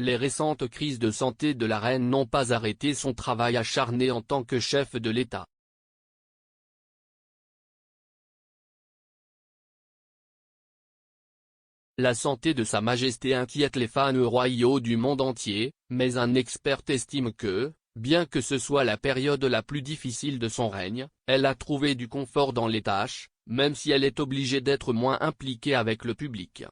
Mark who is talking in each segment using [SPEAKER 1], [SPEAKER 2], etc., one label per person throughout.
[SPEAKER 1] les récentes crises de santé de la reine n'ont pas arrêté son travail acharné en tant que chef de l'État. La santé de Sa Majesté inquiète les fans royaux du monde entier, mais un expert estime que, bien que ce soit la période la plus difficile de son règne, elle a trouvé du confort dans les tâches, même si elle est obligée d'être moins impliquée avec le public.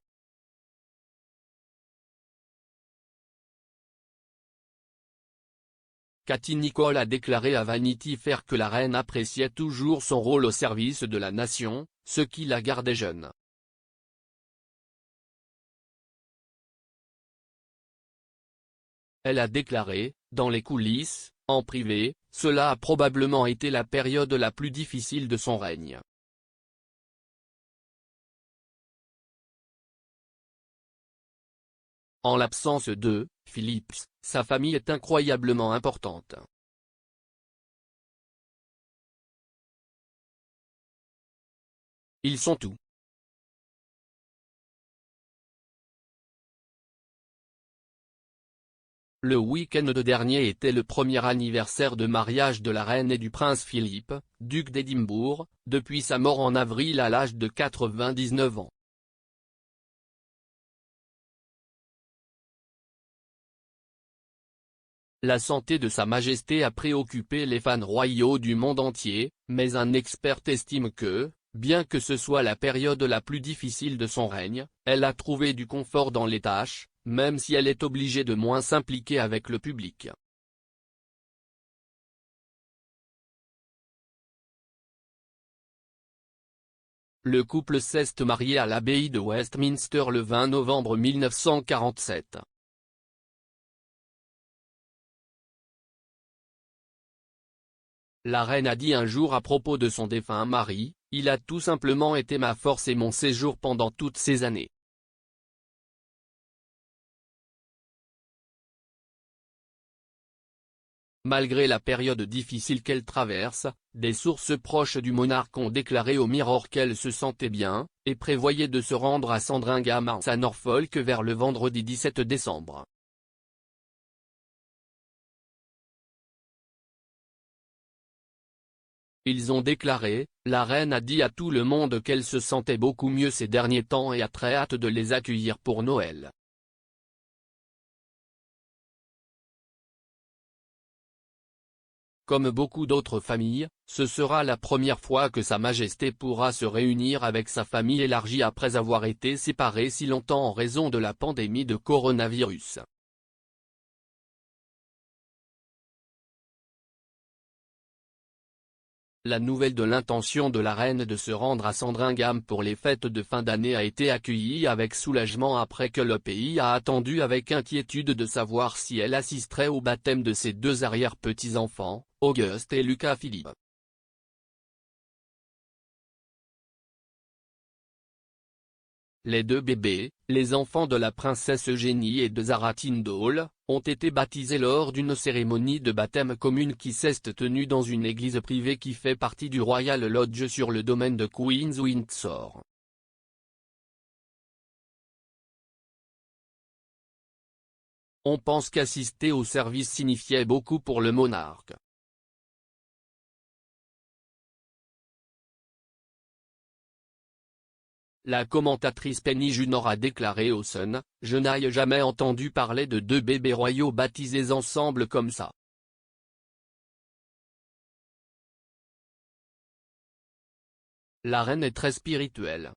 [SPEAKER 1] Cathy Nicholl a déclaré à Vanity Fair que la reine appréciait toujours son rôle au service de la nation, ce qui la gardait jeune. Elle a déclaré, dans les coulisses, en privé, cela a probablement été la période la plus difficile de son règne. En l'absence de Philippe, sa famille est incroyablement importante. Ils sont tout. Le week-end dernier était le premier anniversaire de mariage de la reine et du prince Philippe, duc d'Édimbourg, depuis sa mort en avril à l'âge de 99 ans. La santé de Sa Majesté a préoccupé les fans royaux du monde entier, mais un expert estime que, bien que ce soit la période la plus difficile de son règne, elle a trouvé du confort dans les tâches, même si elle est obligée de moins s'impliquer avec le public. Le couple s'est marié à l'abbaye de Westminster le 20 novembre 1947. La reine a dit un jour à propos de son défunt mari, « Il a tout simplement été ma force et mon séjour pendant toutes ces années. » Malgré la période difficile qu'elle traverse, des sources proches du monarque ont déclaré au Mirror qu'elle se sentait bien, et prévoyait de se rendre à Sandringham à Norfolk vers le vendredi 17 décembre. Ils ont déclaré, la reine a dit à tout le monde qu'elle se sentait beaucoup mieux ces derniers temps et a très hâte de les accueillir pour Noël. Comme beaucoup d'autres familles, ce sera la première fois que Sa Majesté pourra se réunir avec sa famille élargie après avoir été séparée si longtemps en raison de la pandémie de coronavirus. La nouvelle de l'intention de la reine de se rendre à Sandringham pour les fêtes de fin d'année a été accueillie avec soulagement après que le pays a attendu avec inquiétude de savoir si elle assisterait au baptême de ses deux arrière-petits-enfants, Auguste et Lucas Philippe. Les deux bébés, les enfants de la princesse Eugénie et de Zara Tindall, ont été baptisés lors d'une cérémonie de baptême commune qui s'est tenue dans une église privée qui fait partie du Royal Lodge sur le domaine de Queen's Windsor. On pense qu'assister au service signifiait beaucoup pour le monarque. La commentatrice Penny Junor a déclaré au Sun, « Je n'ai jamais entendu parler de deux bébés royaux baptisés ensemble comme ça. La reine est très spirituelle.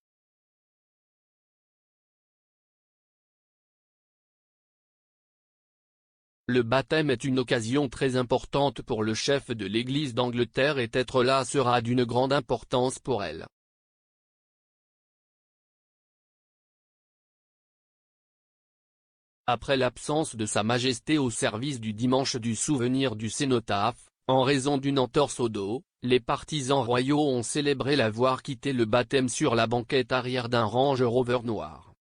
[SPEAKER 1] Le baptême est une occasion très importante pour le chef de l'Église d'Angleterre et être là sera d'une grande importance pour elle. Après l'absence de Sa Majesté au service du dimanche du souvenir du cénotaphe, en raison d'une entorse au dos, les partisans royaux ont célébré l'avoir quitté le baptême sur la banquette arrière d'un Range Rover noir.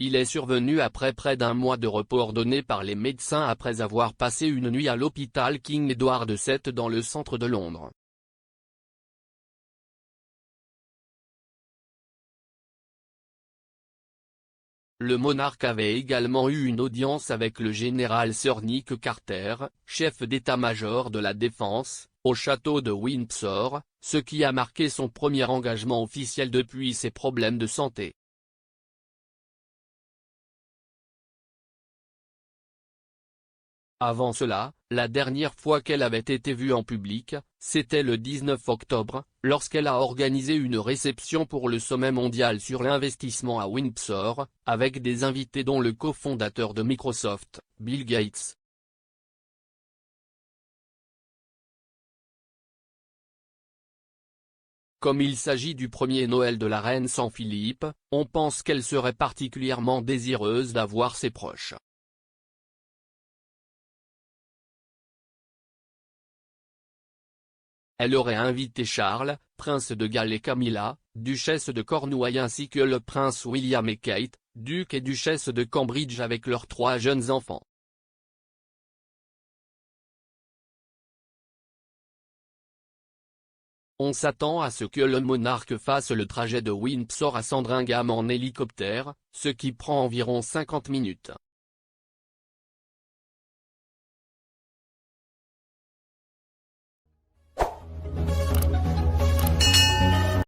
[SPEAKER 1] Il est survenu après près d'un mois de repos ordonné par les médecins après avoir passé une nuit à l'hôpital King Edward VII dans le centre de Londres. Le monarque avait également eu une audience avec le général Sir Nick Carter, chef d'état-major de la défense, au château de Windsor, ce qui a marqué son premier engagement officiel depuis ses problèmes de santé. Avant cela, la dernière fois qu'elle avait été vue en public, c'était le 19 octobre, lorsqu'elle a organisé une réception pour le sommet mondial sur l'investissement à Windsor, avec des invités dont le cofondateur de Microsoft, Bill Gates. Comme il s'agit du premier Noël de la reine sans Philippe, on pense qu'elle serait particulièrement désireuse d'avoir ses proches. Elle aurait invité Charles, prince de Galles et Camilla, duchesse de Cornouailles ainsi que le prince William et Kate, duc et duchesse de Cambridge avec leurs 3 jeunes enfants. On s'attend à ce que le monarque fasse le trajet de Windsor à Sandringham en hélicoptère, ce qui prend environ 50 minutes.